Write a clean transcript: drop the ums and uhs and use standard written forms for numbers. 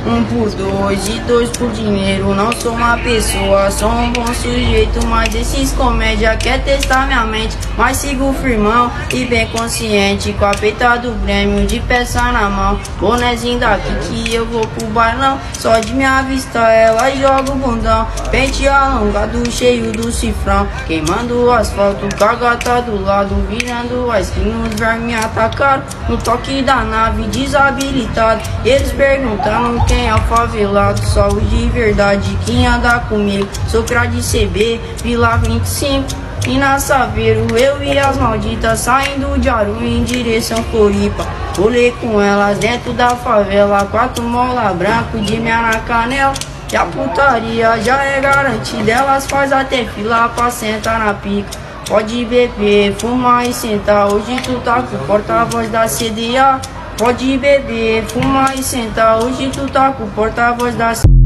Um por dois e dois por dinheiro. Não sou uma pessoa, sou um bom sujeito. Mas esses comédia quer testar minha mente. Mas sigo firmão e bem consciente, com a peita do Grêmio de peça na mão. Bonezinho daqui que eu vou pro bailão. Só de me avistar ela joga o bundão. Pente alongado cheio do cifrão, queimando o asfalto com a gata do lado. Virando a esquina os vermes me atacaram. No toque da nave desabilitado. Eles perguntando quem é o favelado. Só o de verdade quem anda comigo. Socrate CB, Vila 25 e na Saveiro. Eu e as malditas saindo de Aru em direção Floripa. Pulei com elas dentro da favela. 4 mola branco de minha na canela. E a putaria já é garantida. Elas faz até fila pra sentar na pica. Pode beber, fumar e sentar. Hoje tu tá com o porta-voz da CDA. Pode beber, fumar e sentar. Hoje tu tá com o porta-voz da CDA.